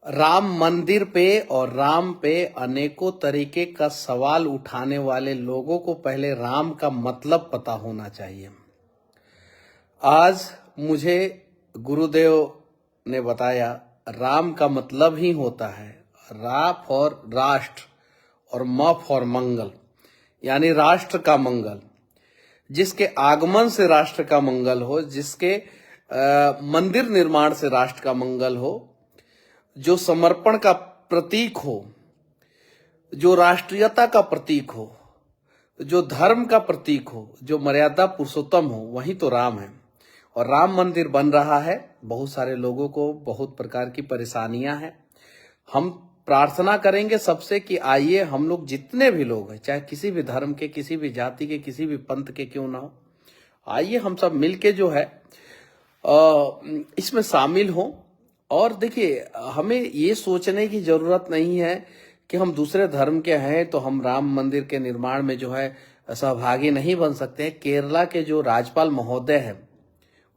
राम मंदिर पे और राम पे अनेकों तरीके का सवाल उठाने वाले लोगों को पहले राम का मतलब पता होना चाहिए। आज मुझे गुरुदेव ने बताया राम का मतलब ही होता है रा फॉर राष्ट्र और म फॉर मंगल, यानी राष्ट्र का मंगल। जिसके आगमन से राष्ट्र का मंगल हो, जिसके मंदिर निर्माण से राष्ट्र का मंगल हो, जो समर्पण का प्रतीक हो, जो राष्ट्रीयता का प्रतीक हो, जो धर्म का प्रतीक हो, जो मर्यादा पुरुषोत्तम हो, वही तो राम है। और राम मंदिर बन रहा है। बहुत सारे लोगों को बहुत प्रकार की परेशानियां हैं। हम प्रार्थना करेंगे सबसे कि आइए हम लोग जितने भी लोग हैं, चाहे किसी भी धर्म के, किसी भी जाति के, किसी भी पंथ के क्यों ना हो, आइए हम सब मिलके जो है इसमें शामिल हों। और देखिए, हमें ये सोचने की जरूरत नहीं है कि हम दूसरे धर्म के हैं तो हम राम मंदिर के निर्माण में जो है सहभागी नहीं बन सकते हैं। केरला के जो राज्यपाल महोदय हैं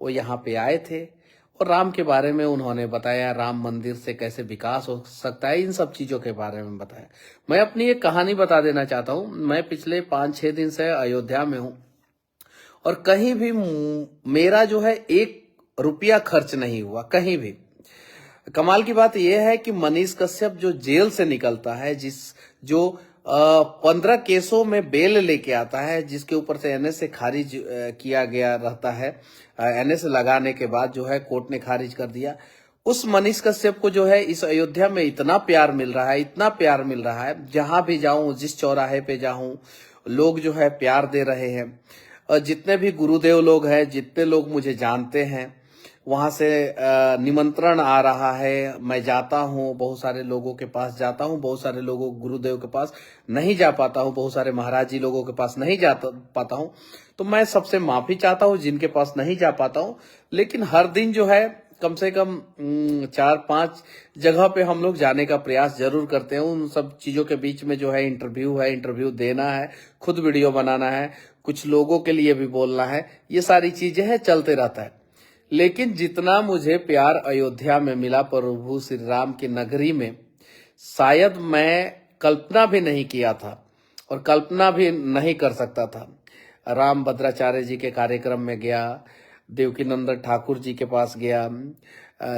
वो यहाँ पे आए थे और राम के बारे में उन्होंने बताया, राम मंदिर से कैसे विकास हो सकता है, इन सब चीजों के बारे में बताया। मैं अपनी एक कहानी बता देना चाहता हूँ। मैं पिछले 5-6 दिन से अयोध्या में हूँ और कहीं भी मेरा जो है 1 रुपया खर्च नहीं हुआ, कहीं भी। कमाल की बात यह है कि मनीष कश्यप जो जेल से निकलता है, जो 15 केसों में बेल लेके आता है, जिसके ऊपर से एनएसए खारिज किया गया रहता है, एनएसए लगाने के बाद जो है कोर्ट ने खारिज कर दिया। उस मनीष कश्यप को जो है इस अयोध्या में इतना प्यार मिल रहा है, इतना प्यार मिल रहा है। जहां भी जाऊं, जिस चौराहे पे जाऊं, लोग जो है प्यार दे रहे हैं। जितने भी गुरुदेव लोग हैं, जितने लोग मुझे जानते हैं, वहां से निमंत्रण आ रहा है। मैं जाता हूं, बहुत सारे लोगों के पास जाता हूं, बहुत सारे लोगों गुरुदेव के पास नहीं जा पाता हूं, बहुत सारे महाराज जी लोगों के पास नहीं जा पाता हूं। तो मैं सबसे माफी चाहता हूं जिनके पास नहीं जा पाता हूं। लेकिन हर दिन जो है कम से कम 4-5 जगह पे हम लोग जाने का प्रयास जरूर करते हैं। उन सब चीजों के बीच में जो है इंटरव्यू देना है, खुद वीडियो बनाना है, कुछ लोगों के लिए भी बोलना है, ये सारी चीजें है, चलते रहता है। लेकिन जितना मुझे प्यार अयोध्या में मिला प्रभु श्री राम की नगरी में, शायद मैं कल्पना भी नहीं किया था और कल्पना भी नहीं कर सकता था। राम भद्राचार्य जी के कार्यक्रम में गया, देवकीनंदन ठाकुर जी के पास गया,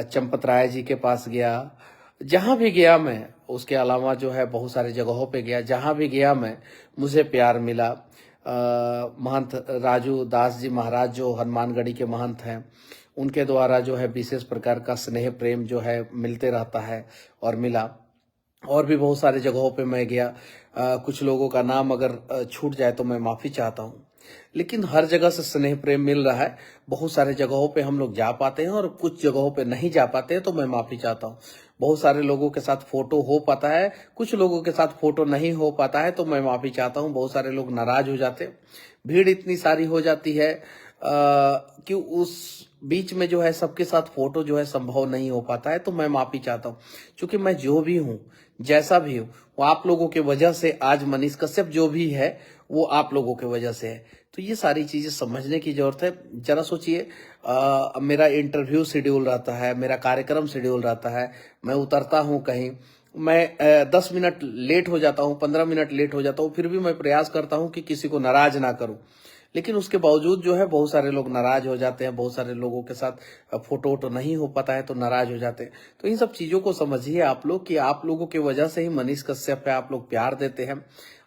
चंपत राय जी के पास गया, जहां भी गया मैं, उसके अलावा जो है बहुत सारे जगहों पे गया, जहां भी गया मैं, मुझे प्यार मिला। महंत राजू दास जी महाराज जो हनुमानगढ़ी के महंत हैं, उनके द्वारा जो है विशेष प्रकार का स्नेह प्रेम जो है मिलते रहता है और मिला। और भी बहुत सारे जगहों पे मैं गया। कुछ लोगों का नाम अगर छूट जाए तो मैं माफी चाहता हूँ, लेकिन हर जगह से स्नेह प्रेम मिल रहा है। बहुत सारे जगहों पे हम लोग जा पाते हैं और कुछ जगहों पे नहीं जा पाते हैं, तो मैं माफी चाहता हूँ। बहुत सारे लोगों के साथ फोटो हो पाता है, कुछ लोगों के साथ फोटो नहीं हो पाता है, तो मैं माफी चाहता हूँ। बहुत सारे लोग नाराज हो जाते, भीड़ इतनी सारी हो जाती है कि उस बीच में जो है सबके साथ फोटो जो है संभव नहीं हो पाता है, तो मैं माफी चाहता हूँ। क्योंकि मैं जो भी हूँ, जैसा भी हूँ, वो आप लोगों के वजह से आज मनीष कश्यप जो भी है वो आप लोगों के वजह से है। तो ये सारी चीजें समझने की जरूरत है। जरा सोचिए, मेरा इंटरव्यू शेड्यूल रहता है, मेरा कार्यक्रम शेड्यूल रहता है, मैं उतरता हूँ कहीं, मैं 10 मिनट लेट हो जाता हूँ, 15 मिनट लेट हो जाता हूँ, फिर भी मैं प्रयास करता हूँ कि किसी को नाराज ना करूँ। लेकिन उसके बावजूद जो है बहुत सारे लोग नाराज हो जाते हैं, बहुत सारे लोगों के साथ फोटो वोटो नहीं हो पाता है तो नाराज हो जाते हैं। तो इन सब चीजों को समझिए आप लोग कि आप लोगों की वजह से ही मनीष कश्यप पे आप लोग प्यार देते हैं,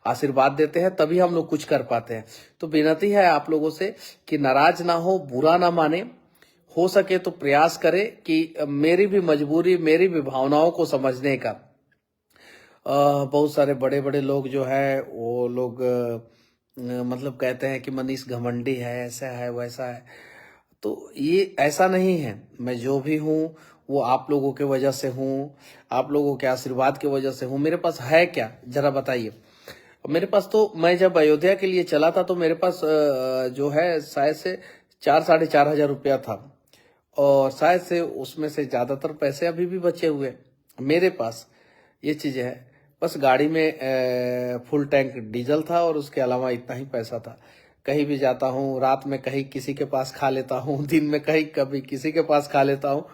आशीर्वाद देते हैं, तभी हम लोग कुछ कर पाते हैं। तो विनती है आप लोगों से कि नाराज ना हो, बुरा ना माने, हो सके तो प्रयास करें कि मेरी भी मजबूरी, मेरी भी भावनाओं को समझने का। बहुत सारे बड़े बड़े लोग जो है वो लोग मतलब कहते हैं कि मनीष घमंडी है, ऐसा है वैसा है। तो ये ऐसा नहीं है। मैं जो भी हूँ वो आप लोगों के वजह से हूँ, आप लोगों के आशीर्वाद की वजह से हूँ। मेरे पास है क्या, जरा बताइए। मेरे पास तो, मैं जब अयोध्या के लिए चला था तो मेरे पास जो है शायद से 4-4.5 हजार रुपया था, और शायद से उसमें से ज्यादातर पैसे अभी भी बचे हुए मेरे पास। ये चीजें है, बस गाड़ी में फुल टैंक डीजल था और उसके अलावा इतना ही पैसा था। कहीं भी जाता हूँ, रात में कहीं किसी के पास खा लेता हूँ, दिन में कहीं कभी किसी के पास खा लेता हूँ,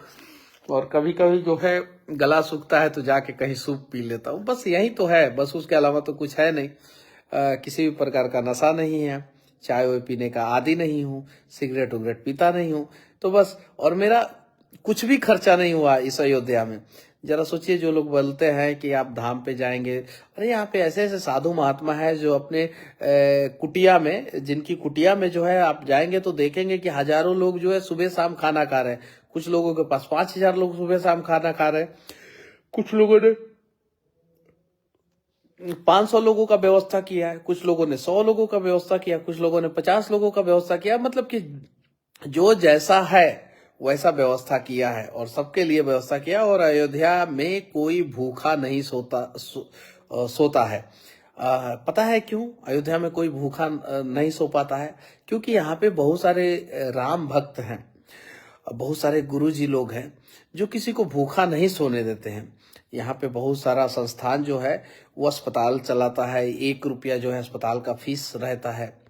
और कभी कभी जो है गला सूखता है तो जाके कहीं सूप पी लेता हूँ, बस यही तो है, बस उसके अलावा तो कुछ है नहीं। किसी भी प्रकार का नशा नहीं है, चाय वाय पीने का आदी नहीं हूँ, सिगरेट उगरेट पीता नहीं हूँ, तो बस। और मेरा कुछ भी खर्चा नहीं हुआ इस अयोध्या में। जरा सोचिए, जो लोग बोलते हैं कि आप धाम पे जाएंगे, अरे यहाँ पे ऐसे ऐसे साधु महात्मा है जो अपने कुटिया में, जिनकी कुटिया में जो है आप जाएंगे तो देखेंगे कि हजारों लोग जो है सुबह शाम खाना खा रहे हैं। कुछ लोगों के पास 5,000 लोग सुबह शाम खाना खा रहे हैं, कुछ लोगों ने 500 लोगों का व्यवस्था किया है, कुछ लोगों ने 100 लोगों का व्यवस्था किया, कुछ लोगों ने 50 लोगों का व्यवस्था किया। मतलब कि जो जैसा है वैसा व्यवस्था किया है और सबके लिए व्यवस्था किया। और अयोध्या में कोई भूखा नहीं सोता है। पता है क्यों अयोध्या में कोई भूखा नहीं सो पाता है? क्योंकि यहाँ पे बहुत सारे राम भक्त हैं, बहुत सारे गुरुजी लोग हैं जो किसी को भूखा नहीं सोने देते हैं। यहाँ पे बहुत सारा संस्थान जो है वो अस्पताल चलाता है, 1 रुपया जो है अस्पताल का फीस रहता है।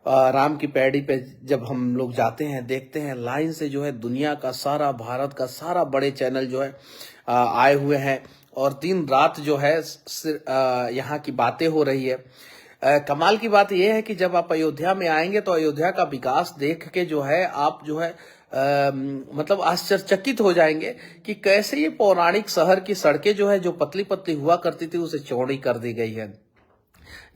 राम की पैड़ी पे जब हम लोग जाते हैं, देखते हैं लाइन से जो है दुनिया का सारा, भारत का सारा बड़े चैनल जो है आए हुए हैं और दिन रात जो है यहाँ की बातें हो रही है। कमाल की बात यह है कि जब आप अयोध्या में आएंगे तो अयोध्या का विकास देख के जो है आप जो है मतलब आश्चर्यचकित हो जाएंगे कि कैसे ये पौराणिक शहर की सड़कें जो है, जो पतली पतली हुआ करती थी, उसे चौड़ी कर दी गई है।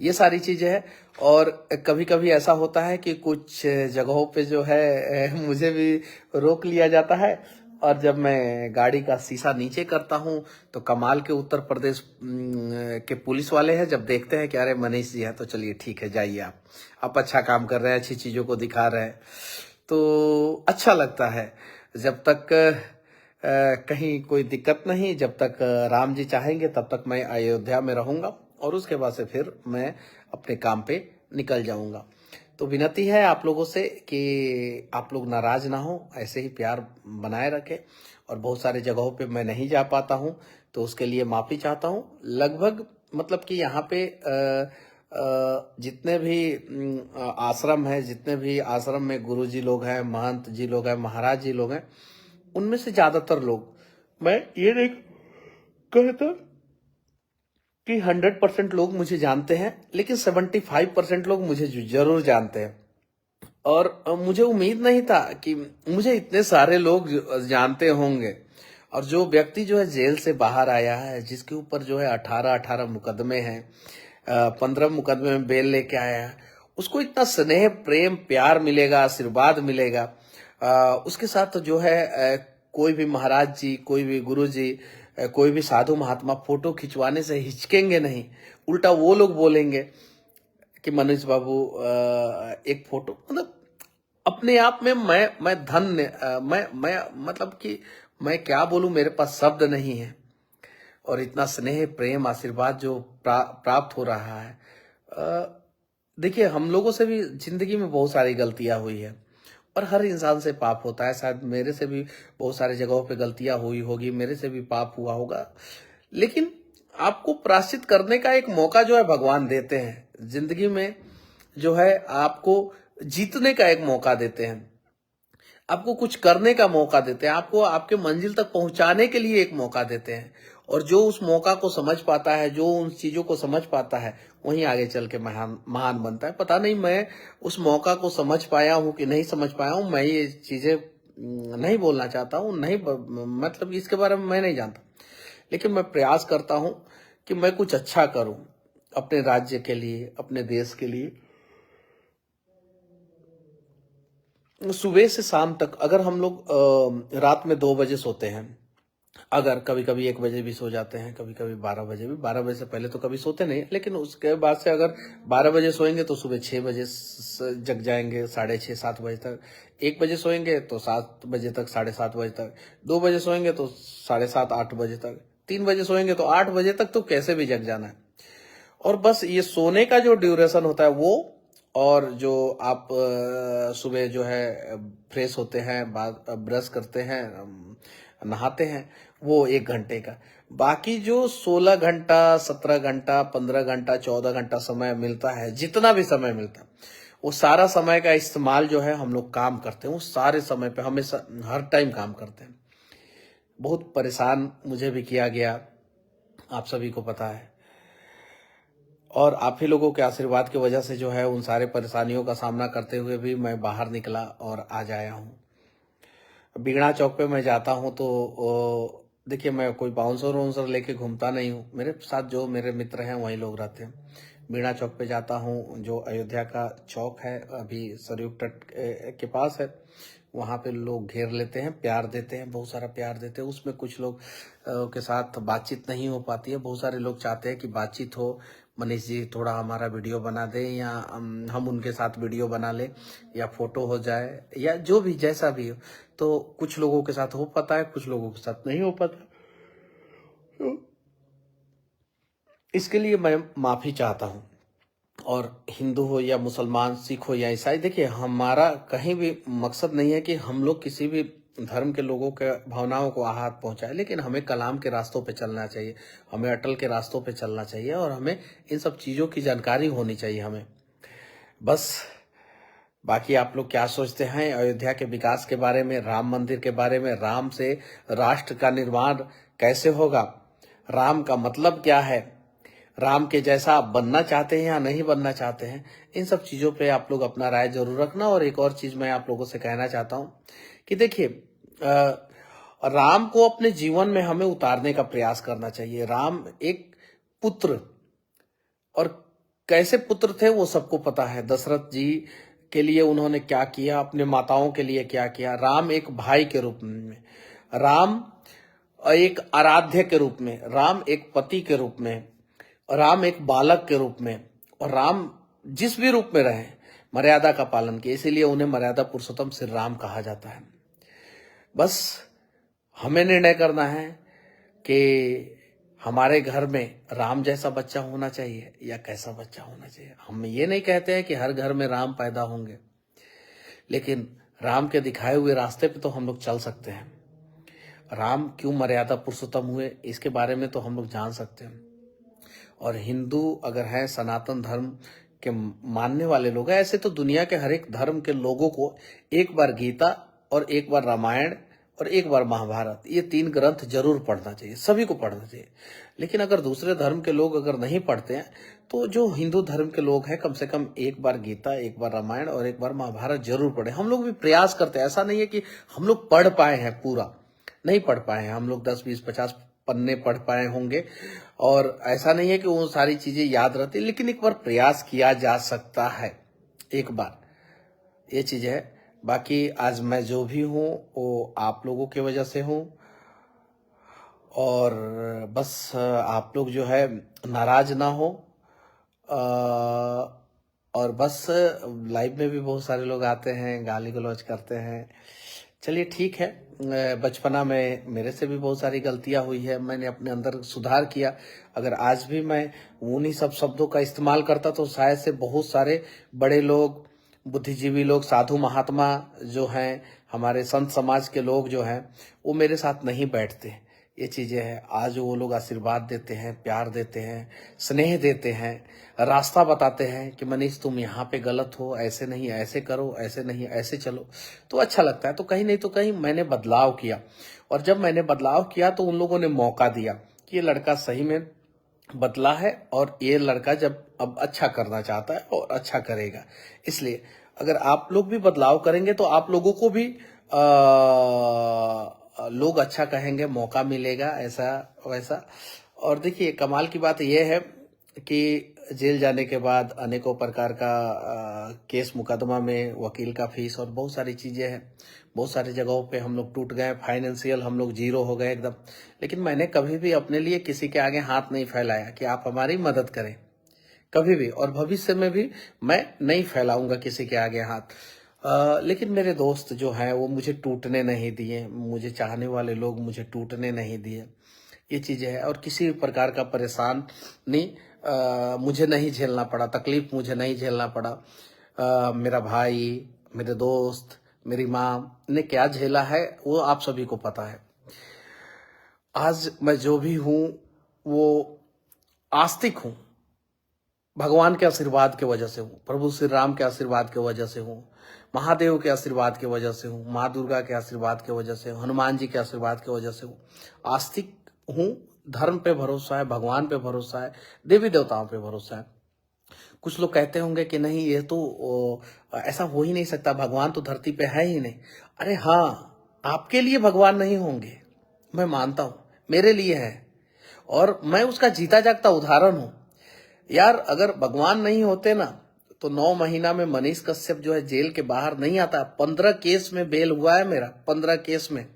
ये सारी चीजें हैं। और कभी कभी ऐसा होता है कि कुछ जगहों पे जो है मुझे भी रोक लिया जाता है और जब मैं गाड़ी का शीशा नीचे करता हूं तो कमाल के उत्तर प्रदेश के पुलिस वाले हैं, जब देखते हैं कि अरे मनीष जी हैं तो चलिए ठीक है, जाइए आप अच्छा काम कर रहे हैं, अच्छी चीजों को दिखा रहे हैं, तो अच्छा लगता है। जब तक कहीं कोई दिक्कत नहीं, जब तक राम जी चाहेंगे तब तक मैं अयोध्या में रहूंगा और उसके बाद से फिर मैं अपने काम पे निकल जाऊंगा। तो विनती है आप लोगों से कि आप लोग नाराज ना हो, ऐसे ही प्यार बनाए रखें। और बहुत सारे जगहों पे मैं नहीं जा पाता हूं तो उसके लिए माफी चाहता हूं। लगभग मतलब कि यहाँ पे जितने भी आश्रम है, जितने भी आश्रम में गुरु जी लोग हैं, महंत जी लोग हैं, महाराज जी लोग हैं, उनमें से ज्यादातर लोग, मैं ये नहीं कहता कि 100% लोग मुझे जानते हैं, लेकिन 75% लोग मुझे जरूर जानते हैं। और मुझे उम्मीद नहीं था कि मुझे इतने सारे लोग जानते होंगे। और जो व्यक्ति जो है जेल से बाहर आया है, जिसके ऊपर जो है 18 मुकदमे हैं, 15 मुकदमे में बेल लेके आया है, उसको इतना स्नेह, प्रेम, प्यार मिलेगा, आशीर्वाद मिलेगा। उसके साथ जो है कोई भी महाराज जी, कोई भी गुरु जी, कोई भी साधु महात्मा फोटो खिंचवाने से हिचकेंगे नहीं। उल्टा वो लोग बोलेंगे कि मनीष बाबू एक फोटो, मतलब अपने आप में मैं धन्य, मैं मतलब कि मैं क्या बोलूं, मेरे पास शब्द नहीं है। और इतना स्नेह, प्रेम, आशीर्वाद जो प्राप्त हो रहा है। देखिए, हम लोगों से भी जिंदगी में बहुत सारी गलतियां हुई है और हर इंसान से पाप होता है। शायद मेरे से भी बहुत सारी जगहों पे गलतियां हुई होगी, मेरे से भी पाप हुआ होगा, लेकिन आपको प्रायश्चित करने का एक मौका जो है भगवान देते हैं। जिंदगी में जो है आपको जीतने का एक मौका देते हैं, आपको कुछ करने का मौका देते हैं, आपको आपके मंजिल तक पहुंचाने के लिए एक मौका देते हैं। और जो उस मौका को समझ पाता है, जो उन चीजों को समझ पाता है, वही आगे चल के महान बनता है। पता नहीं मैं उस मौका को समझ पाया हूं कि नहीं समझ पाया हूं, मैं ये चीजें नहीं बोलना चाहता हूं, नहीं मतलब इसके बारे में मैं नहीं जानता, लेकिन मैं प्रयास करता हूं कि मैं कुछ अच्छा करूं अपने राज्य के लिए, अपने देश के लिए। सुबह से शाम तक अगर हम लोग रात में 2 बजे सोते हैं, अगर कभी कभी 1 बजे भी सो जाते हैं, कभी कभी 12 बजे भी, 12 बजे से पहले तो कभी सोते नहीं, लेकिन उसके बाद से अगर 12 बजे सोएंगे तो सुबह 6 बजे जग जाएंगे, 6:30 7 बजे तक। 1 बजे सोएंगे तो 7 बजे तक, 7:30 बजे तक। 2 बजे सोएंगे तो 7:30 8 बजे तक। 3 बजे सोएंगे तो 8 बजे तक, तो कैसे भी जग जाना है। और बस ये सोने का जो ड्यूरेशन होता है वो, और जो आप सुबह जो है फ्रेश होते हैं, बाद ब्रश करते हैं, नहाते हैं, वो 1 घंटे का। बाकी जो 16 घंटा, 17 घंटा, 15 घंटा, 14 घंटा समय मिलता है, जितना भी समय मिलता है, वो सारा समय का इस्तेमाल जो है हम लोग काम करते हैं। वो सारे समय पे हमेशा हर टाइम काम करते हैं। बहुत परेशान मुझे भी किया गया, आप सभी को पता है। और आप ही लोगों के आशीर्वाद की वजह से जो है उन सारे परेशानियों का सामना करते हुए भी मैं बाहर निकला और आज आया हूँ। बीणा चौक पे मैं जाता हूँ तो देखिए, मैं कोई बाउंसर वाउंसर लेके घूमता नहीं हूँ। मेरे साथ जो मेरे मित्र हैं वही लोग रहते हैं। बीणा चौक पे जाता हूँ, जो अयोध्या का चौक है, अभी सरयू तट के पास है। वहाँ पे लोग घेर लेते हैं, प्यार देते हैं, बहुत सारा प्यार देते हैं। उसमें कुछ लोग के साथ बातचीत नहीं हो पाती है। बहुत सारे लोग चाहते हैं कि बातचीत हो, मनीष जी थोड़ा हमारा वीडियो बना दें, या हम उनके साथ वीडियो बना लें, या फोटो हो जाए, या जो भी जैसा भी हो। तो कुछ लोगों के साथ हो पाता है, कुछ लोगों के साथ नहीं हो पाता। इसके लिए मैं माफी चाहता हूँ। और हिंदू हो या मुसलमान, सिख हो या ईसाई, देखिए हमारा कहीं भी मकसद नहीं है कि हम लोग किसी भी धर्म के लोगों के भावनाओं को आहत पहुंचाए, लेकिन हमें कलाम के रास्तों पे चलना चाहिए, हमें अटल के रास्तों पे चलना चाहिए, और हमें इन सब चीजों की जानकारी होनी चाहिए हमें। बस बाकी आप लोग क्या सोचते हैं अयोध्या के विकास के बारे में, राम मंदिर के बारे में, राम से राष्ट्र का निर्माण कैसे होगा, राम का मतलब क्या है, राम के जैसा आप बनना चाहते हैं या नहीं बनना चाहते हैं, इन सब चीजों पे आप लोग अपना राय जरूर रखना। और एक और चीज मैं आप लोगों से कहना चाहता हूं कि देखिए, राम को अपने जीवन में हमें उतारने का प्रयास करना चाहिए। राम एक पुत्र, और कैसे पुत्र थे वो सबको पता है। दशरथ जी के लिए उन्होंने क्या किया, अपने माताओं के लिए क्या किया। राम एक भाई के रूप में, राम एक आराध्य के रूप में, राम एक पति के रूप में, राम एक बालक के रूप में, और राम जिस भी रूप में रहे मर्यादा का पालन किया, इसीलिए उन्हें मर्यादा पुरुषोत्तम श्री राम कहा जाता है। बस हमें निर्णय करना है कि हमारे घर में राम जैसा बच्चा होना चाहिए या कैसा बच्चा होना चाहिए। हम ये नहीं कहते हैं कि हर घर में राम पैदा होंगे, लेकिन राम के दिखाए हुए रास्ते पे तो हम लोग चल सकते हैं। राम क्यों मर्यादा पुरुषोत्तम हुए, इसके बारे में तो हम लोग जान सकते हैं। और हिंदू अगर है, सनातन धर्म के मानने वाले लोग हैं, ऐसे तो दुनिया के हर एक धर्म के लोगों को एक बार गीता और एक बार रामायण और एक बार महाभारत, ये 3 ग्रंथ जरूर पढ़ना चाहिए, सभी को पढ़ना चाहिए। लेकिन अगर दूसरे धर्म के लोग अगर नहीं पढ़ते हैं, तो जो हिंदू धर्म के लोग हैं कम से कम एक बार गीता, एक बार रामायण और एक बार महाभारत जरूर पढ़े। हम लोग भी प्रयास करते हैं, ऐसा नहीं है कि हम लोग पढ़ पाए हैं, पूरा नहीं पढ़ पाए हैं। हम लोग 10, 20, 50 पन्ने पढ़ पाए होंगे, और ऐसा नहीं है कि वो सारी चीजें याद रहती, लेकिन एक बार प्रयास किया जा सकता है, एक बार, ये चीज है। बाकी आज मैं जो भी हूँ वो आप लोगों की वजह से हूँ, और बस आप लोग जो है नाराज ना हो। और बस लाइव में भी बहुत सारे लोग आते हैं, गाली गलौज करते हैं। चलिए ठीक है, बचपना में मेरे से भी बहुत सारी गलतियां हुई है, मैंने अपने अंदर सुधार किया। अगर आज भी मैं उन्हीं सब शब्दों का इस्तेमाल करता तो शायद से बहुत सारे बड़े लोग, बुद्धिजीवी लोग, साधु महात्मा जो हैं, हमारे संत समाज के लोग जो हैं, वो मेरे साथ नहीं बैठते। ये चीजें हैं, आज वो लोग आशीर्वाद देते हैं, प्यार देते हैं, स्नेह देते हैं, रास्ता बताते हैं कि मनीष तुम यहाँ पे गलत हो, ऐसे नहीं, ऐसे करो, ऐसे नहीं, ऐसे चलो, तो अच्छा लगता है। तो कहीं नहीं तो कहीं मैंने बदलाव किया, और जब मैंने बदलाव किया तो उन लोगों ने मौका दिया कि ये लड़का सही में बदला है, और ये लड़का जब अब अच्छा करना चाहता है और अच्छा करेगा। इसलिए अगर आप लोग भी बदलाव करेंगे तो आप लोगों को भी लोग अच्छा कहेंगे, मौका मिलेगा, ऐसा वैसा। और देखिए कमाल की बात यह है कि जेल जाने के बाद अनेकों प्रकार का केस मुकदमा में वकील का फीस और बहुत सारी चीजें हैं, बहुत सारी जगहों पे हम लोग टूट गए, फाइनेंशियल हम लोग जीरो हो गए एकदम। लेकिन मैंने कभी भी अपने लिए किसी के आगे हाथ नहीं फैलाया कि आप हमारी मदद करें, कभी भी, और भविष्य में भी मैं नहीं फैलाऊंगा किसी के आगे हाथ। लेकिन मेरे दोस्त जो हैं वो मुझे टूटने नहीं दिए, मुझे चाहने वाले लोग मुझे टूटने नहीं दिए, ये चीजें है। और किसी प्रकार का परेशान नहीं, मुझे नहीं झेलना पड़ा, तकलीफ मुझे नहीं झेलना पड़ा। मेरा भाई, मेरे दोस्त, मेरी माँ ने क्या झेला है वो आप सभी को पता है। आज मैं जो भी हूँ वो आस्तिक हूँ, भगवान के आशीर्वाद की वजह से हूँ, प्रभु श्री राम के आशीर्वाद की वजह से हूँ, महादेव के आशीर्वाद की वजह से हूँ, माँ दुर्गा के आशीर्वाद की वजह से, हनुमान जी के आशीर्वाद की वजह से हूँ। आस्तिक हूँ, धर्म पे भरोसा है, भगवान पे भरोसा है, देवी देवताओं पे भरोसा है। कुछ लोग कहते होंगे कि नहीं ये तो ऐसा हो ही नहीं सकता, भगवान तो धरती पे है ही नहीं। अरे हाँ, आपके लिए भगवान नहीं होंगे, मैं मानता हूं, मेरे लिए है, और मैं उसका जीता जागता उदाहरण हूं। यार अगर भगवान नहीं होते ना तो 9 महीना में मनीष कश्यप जो है जेल के बाहर नहीं आता। 15 केस में बेल हुआ है मेरा, 15 केस में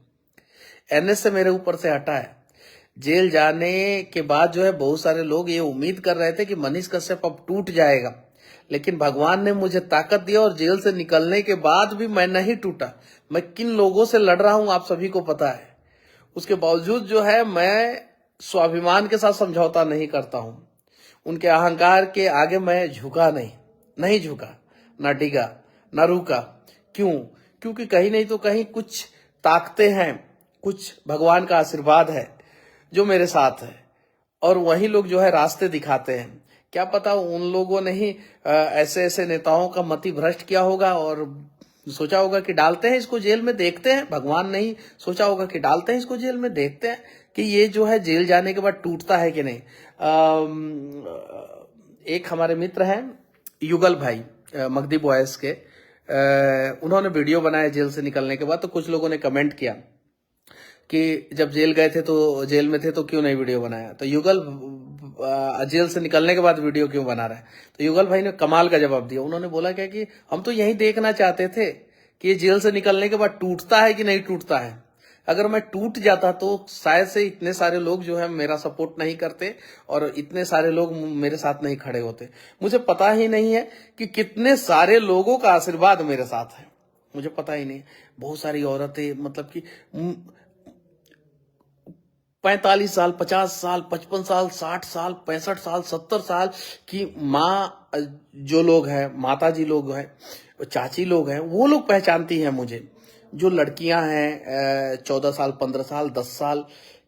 एनएस से मेरे ऊपर से हटा है। जेल जाने के बाद जो है बहुत सारे लोग ये उम्मीद कर रहे थे कि मनीष कश्यप अब टूट जाएगा, लेकिन भगवान ने मुझे ताकत दिया और जेल से निकलने के बाद भी मैं नहीं टूटा। मैं किन लोगों से लड़ रहा हूं आप सभी को पता है। उसके बावजूद जो है मैं स्वाभिमान के साथ समझौता नहीं करता हूं। उनके अहंकार के आगे मैं झुका नहीं झुका, ना डिगा, ना रुका। क्यों? क्योंकि कहीं नहीं तो कहीं कुछ ताकतें हैं, कुछ भगवान का आशीर्वाद है जो मेरे साथ है, और वही लोग जो है रास्ते दिखाते हैं। क्या पता उन लोगों ने ही ऐसे ऐसे नेताओं का मति भ्रष्ट किया होगा और सोचा होगा कि डालते हैं इसको जेल में, देखते हैं। भगवान ने ही सोचा होगा कि डालते हैं इसको जेल में, देखते हैं कि ये जो है जेल जाने के बाद टूटता है कि नहीं। एक हमारे मित्र हैं युगल भाई, मगदी बॉयज के, उन्होंने वीडियो बनाया जेल से निकलने के बाद। तो कुछ लोगों ने कमेंट किया कि जब जेल गए थे तो जेल में थे तो क्यों नहीं वीडियो बनाया, तो युगल जेल से निकलने के बाद वीडियो क्यों बना रहा है। तो युगल भाई ने कमाल का जवाब दिया। उन्होंने बोला क्या कि हम तो यही देखना चाहते थे कि ये जेल से निकलने के बाद टूटता है कि नहीं टूटता है। अगर मैं टूट जाता तो शायद से इतने सारे लोग जो है मेरा सपोर्ट नहीं करते और इतने सारे लोग मेरे साथ नहीं खड़े होते। मुझे पता ही नहीं है कि कितने सारे लोगों का आशीर्वाद मेरे साथ है, मुझे पता ही नहीं। बहुत सारी औरतें, मतलब कि 45 साल, 50 साल, 55 साल, 60 साल, 65 साल, 70 साल की माँ, जो लोग हैं, माता जी लोग हैं, चाची लोग हैं, वो लोग पहचानती हैं मुझे। जो लड़कियां हैं 14 साल, 15 साल, 10 साल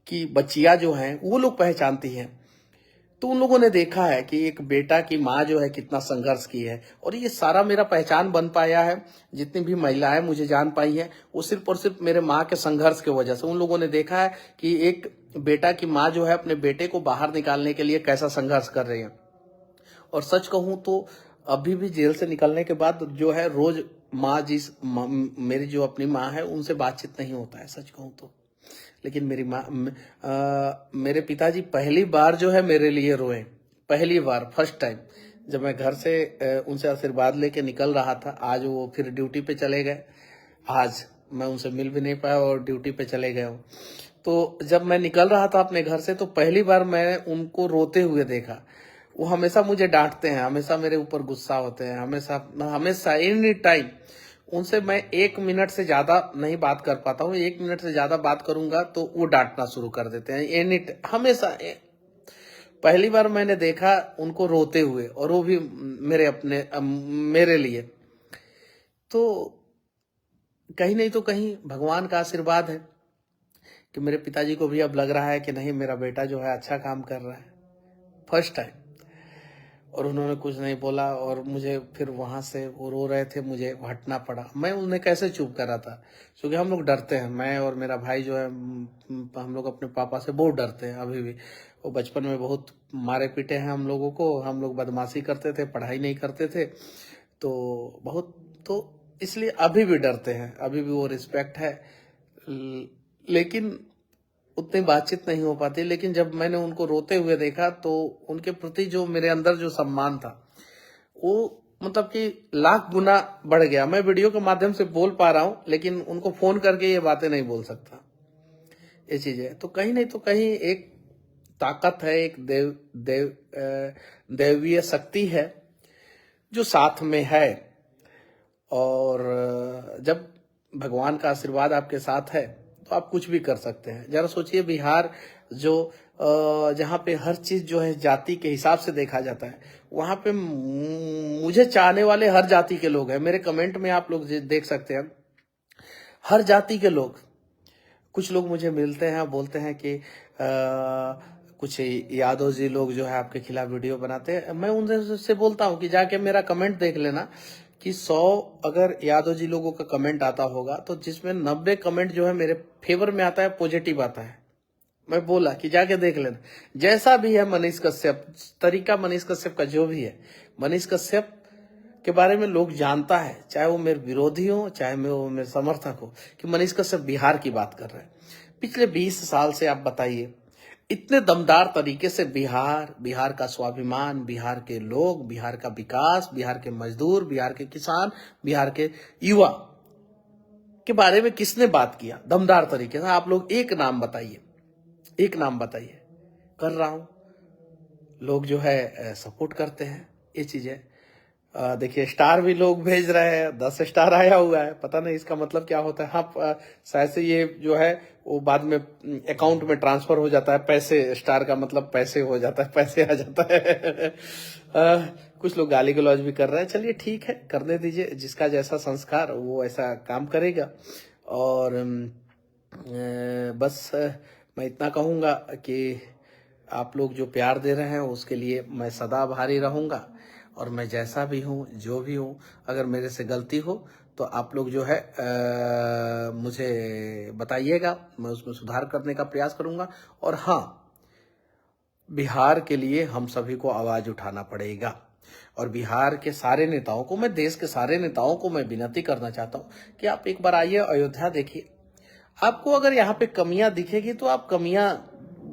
की बच्चियां जो हैं, वो लोग पहचानती हैं। तो उन लोगों ने देखा है कि एक बेटा की माँ जो है कितना संघर्ष की है, और ये सारा मेरा पहचान बन पाया है। जितनी भी महिलाएं मुझे जान पाई है वो सिर्फ और सिर्फ मेरे माँ के संघर्ष की वजह से। उन लोगों ने देखा है कि एक बेटा की माँ जो है अपने बेटे को बाहर निकालने के लिए कैसा संघर्ष कर रही है। और सच कहूं तो अभी भी जेल से निकलने के बाद जो है रोज मेरी जो अपनी माँ है उनसे बातचीत नहीं होता है, सच कहूं तो। लेकिन मेरे पिताजी पहली बार जो है मेरे लिए रोए, पहली बार, फर्स्ट टाइम, जब मैं घर से उनसे आशीर्वाद लेके निकल रहा था। आज वो फिर ड्यूटी पे चले गए, आज मैं उनसे मिल भी नहीं पाया और ड्यूटी पे चले गए। तो जब मैं निकल रहा था अपने घर से तो पहली बार मैं उनको रोते हुए देखा। वो हमेशा मुझे डांटते हैं, हमेशा मेरे ऊपर गुस्सा होते हैं, हमेशा हमेशा एनी टाइम। उनसे मैं 1 मिनट से ज्यादा नहीं बात कर पाता हूँ, 1 मिनट से ज्यादा बात करूंगा तो वो डांटना शुरू कर देते हैं हमेशा। पहली बार मैंने देखा उनको रोते हुए, और वो भी मेरे लिए। तो कहीं नहीं तो कहीं भगवान का आशीर्वाद है कि मेरे पिताजी को भी अब लग रहा है कि नहीं, मेरा बेटा जो है अच्छा काम कर रहा है, फर्स्ट टाइम। और उन्होंने कुछ नहीं बोला, और मुझे फिर वहां से वो रो रहे थे, मुझे हटना पड़ा। मैं उन्हें कैसे चुप कर रहा था, क्योंकि हम लोग डरते हैं, मैं और मेरा भाई जो है, हम लोग अपने पापा से बहुत डरते हैं अभी भी। वो बचपन में बहुत मारे पीटे हैं हम लोगों को, हम लोग बदमाशी करते थे, पढ़ाई नहीं करते थे, तो बहुत, तो इसलिए अभी भी डरते हैं, अभी भी वो रिस्पेक्ट है। लेकिन उतनी बातचीत नहीं हो पाती। लेकिन जब मैंने उनको रोते हुए देखा तो उनके प्रति जो मेरे अंदर जो सम्मान था वो मतलब कि लाख गुना बढ़ गया। मैं वीडियो के माध्यम से बोल पा रहा हूं, लेकिन उनको फोन करके ये बातें नहीं बोल सकता। ये चीज है। तो कहीं नहीं तो कहीं एक ताकत है, एक दैवीय शक्ति है जो साथ में है। और जब भगवान का आशीर्वाद आपके साथ है तो आप कुछ भी कर सकते हैं। जरा सोचिए, बिहार जो जहाँ पे हर चीज जो है जाति के हिसाब से देखा जाता है, वहां पे मुझे चाहने वाले हर जाति के लोग हैं। मेरे कमेंट में आप लोग देख सकते हैं, हर जाति के लोग। कुछ लोग मुझे मिलते हैं, बोलते हैं कि कुछ यादव जी लोग जो है आपके खिलाफ वीडियो बनाते हैं, मैं उनसे बोलता हूं कि जाके मेरा कमेंट देख लेना कि 100 अगर यादव जी लोगों का कमेंट आता होगा तो जिसमें 90 कमेंट जो है मेरे फेवर में आता है, पॉजिटिव आता है। मैं बोला कि जाके देख लेना। जैसा भी है मनीष कश्यप, तरीका मनीष कश्यप का जो भी है, मनीष कश्यप के बारे में लोग जानता है, चाहे वो मेरे विरोधी हो चाहे वो मेरे समर्थक हो, कि मनीष कश्यप बिहार की बात कर रहे हैं। पिछले 20 साल से आप बताइए, इतने दमदार तरीके से बिहार का स्वाभिमान, बिहार के लोग, बिहार का विकास, बिहार के मजदूर, बिहार के किसान, बिहार के युवा के बारे में किसने बात किया दमदार तरीके से? आप लोग एक नाम बताइए, एक नाम बताइए। कर रहा हूं, लोग जो है सपोर्ट करते हैं ये चीजें। देखिए स्टार भी लोग भेज रहे हैं, 10 स्टार आया हुआ है, पता नहीं इसका मतलब क्या होता है। हाँ, शायद से ये जो है वो बाद में अकाउंट में ट्रांसफर हो जाता है, पैसे, स्टार का मतलब पैसे हो जाता है, पैसे आ जाता है। कुछ लोग गाली गलौज भी कर रहे हैं, चलिए ठीक है, करने दीजिए, जिसका जैसा संस्कार वो ऐसा काम करेगा। और बस मैं इतना कहूँगा कि आप लोग जो प्यार दे रहे हैं उसके लिए मैं सदा आभारी रहूँगा। और मैं जैसा भी हूँ, जो भी हूँ, अगर मेरे से गलती हो तो आप लोग जो है मुझे बताइएगा, मैं उसमें सुधार करने का प्रयास करूँगा। और हाँ, बिहार के लिए हम सभी को आवाज उठाना पड़ेगा। और बिहार के सारे नेताओं को, मैं देश के सारे नेताओं को मैं विनती करना चाहता हूँ कि आप एक बार आइए, अयोध्या देखिए। आपको अगर यहाँ पे कमियां दिखेगी तो आप कमियां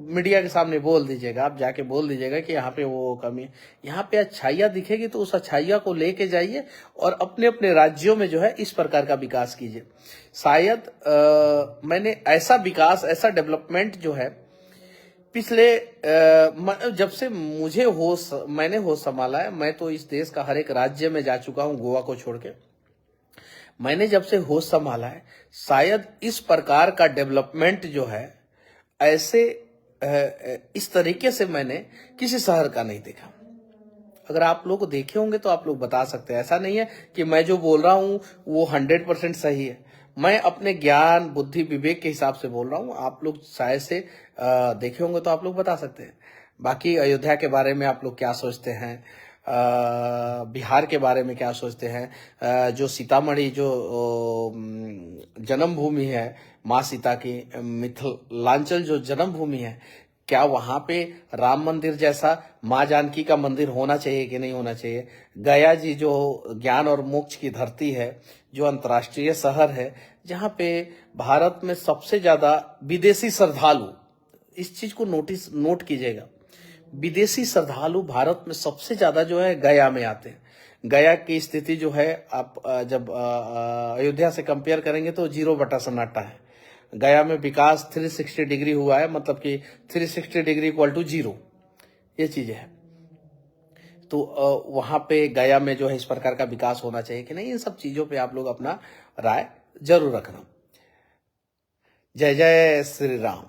मीडिया के सामने बोल दीजिएगा, आप जाके बोल दीजिएगा कि यहाँ पे वो कमी है। यहाँ पे अच्छाइयाँ दिखेगी तो उस अच्छाइयाँ को लेके जाइए और अपने अपने राज्यों में जो है इस प्रकार का विकास कीजिए। शायद मैंने ऐसा विकास, ऐसा डेवलपमेंट जो है पिछले जब से मैंने होश संभाला है, मैं तो इस देश का हर एक राज्य में जा चुका हूँ, गोवा को छोड़ के। मैंने जब से होश संभाला है, शायद इस प्रकार का डेवलपमेंट जो है ऐसे इस तरीके से मैंने किसी शहर का नहीं देखा। अगर आप लोग देखे होंगे तो आप लोग बता सकते हैं। ऐसा नहीं है कि मैं जो बोल रहा हूं वो 100% सही है, मैं अपने ज्ञान, बुद्धि, विवेक के हिसाब से बोल रहा हूं। आप लोग शायद से देखे होंगे तो आप लोग बता सकते हैं। बाकी अयोध्या के बारे में आप लोग क्या सोचते हैं, बिहार के बारे में क्या सोचते हैं, जो सीतामढ़ी जो जन्मभूमि है माँ सीता की, मिथिलांचल जो जन्मभूमि है, क्या वहां पे राम मंदिर जैसा माँ जानकी का मंदिर होना चाहिए कि नहीं होना चाहिए? गया जी जो ज्ञान और मोक्ष की धरती है, जो अंतर्राष्ट्रीय शहर है, जहाँ पे भारत में सबसे ज्यादा विदेशी श्रद्धालु, इस चीज को नोट कीजिएगा, विदेशी श्रद्धालु भारत में सबसे ज्यादा जो है गया में आते हैं। गया की स्थिति जो है आप जब अयोध्या से कंपेयर करेंगे तो 0 सन्नाटा है। गया में विकास 360 डिग्री हुआ है, मतलब कि 360 डिग्री इक्वल टू 0, ये चीजें है। तो वहां पे गया में जो है इस प्रकार का विकास होना चाहिए कि नहीं, इन सब चीजों पे आप लोग अपना राय जरूर रखना। जय जय श्री राम।